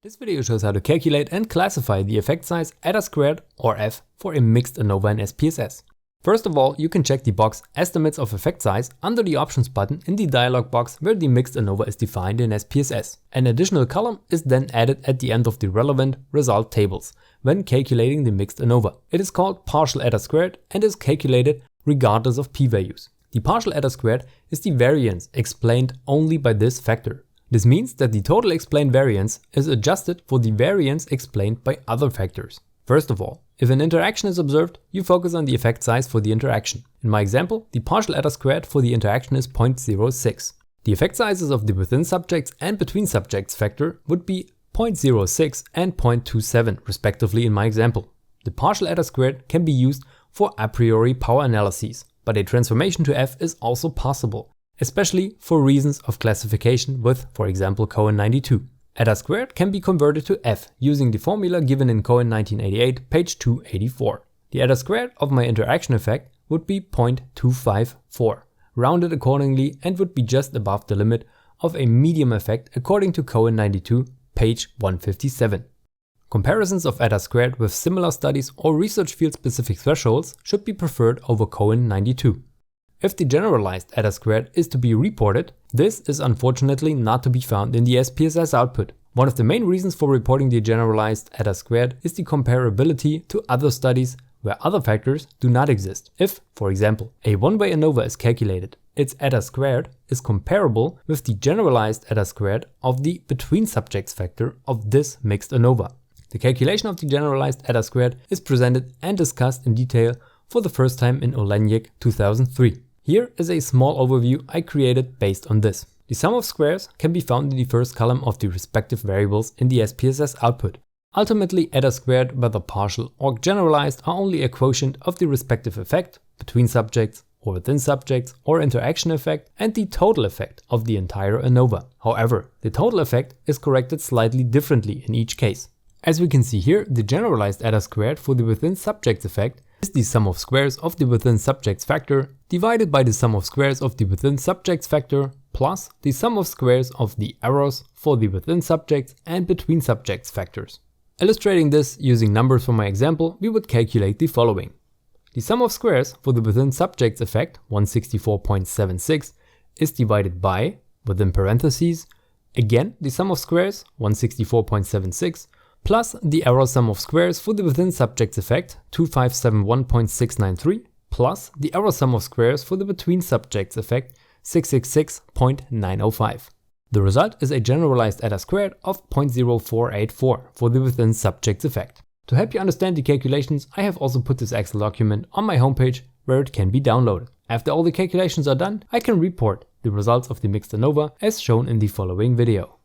This video shows how to calculate and classify the effect size Eta² or F for a mixed ANOVA in SPSS. First of all, you can check the box Estimates of Effect Size under the Options button in the dialog box where the mixed ANOVA is defined in SPSS. An additional column is then added at the end of the relevant result tables when calculating the mixed ANOVA. It is called partial Eta² and is calculated regardless of p-values. The partial Eta² is the variance explained only by this factor. This means that the total explained variance is adjusted for the variance explained by other factors. First of all, if an interaction is observed, you focus on the effect size for the interaction. In my example, the partial Eta² for the interaction is 0.06. The effect sizes of the within subjects and between subjects factor would be 0.06 and 0.27 respectively in my example. The partial Eta² can be used for a priori power analyses, but a transformation to F is also possible, especially for reasons of classification with, for example, Cohen 92. Eta² can be converted to F using the formula given in Cohen 1988, page 284. The Eta² of my interaction effect would be 0.254, rounded accordingly, and would be just above the limit of a medium effect according to Cohen 92, page 157. Comparisons of Eta² with similar studies or research field specific thresholds should be preferred over Cohen 92. If the generalized Eta² is to be reported, this is unfortunately not to be found in the SPSS output. One of the main reasons for reporting the generalized Eta² is the comparability to other studies where other factors do not exist. If, for example, a one-way ANOVA is calculated, its Eta² is comparable with the generalized Eta² of the between subjects factor of this mixed ANOVA. The calculation of the generalized Eta² is presented and discussed in detail for the first time in Olenek 2003. Here is a small overview I created based on this. The sum of squares can be found in the first column of the respective variables in the SPSS output. Ultimately, Eta², whether partial or generalized, are only a quotient of the respective effect between subjects or within subjects or interaction effect and the total effect of the entire ANOVA. However, the total effect is corrected slightly differently in each case. As we can see here, the generalized Eta² for the within subjects effect is the sum of squares of the within subjects factor divided by the sum of squares of the within subjects factor plus the sum of squares of the errors for the within subjects and between subjects factors. Illustrating this using numbers from my example, we would calculate the following. The sum of squares for the within subjects effect 164.76 is divided by, within parentheses, again the sum of squares 164.76 plus the error sum of squares for the within subjects effect 2571.693 plus the error sum of squares for the between subjects effect 666.905. The result is a generalized Eta² of 0.0484 for the within subjects effect. To help you understand the calculations, I have also put this Excel document on my homepage where it can be downloaded. After all the calculations are done, I can report the results of the mixed ANOVA as shown in the following video.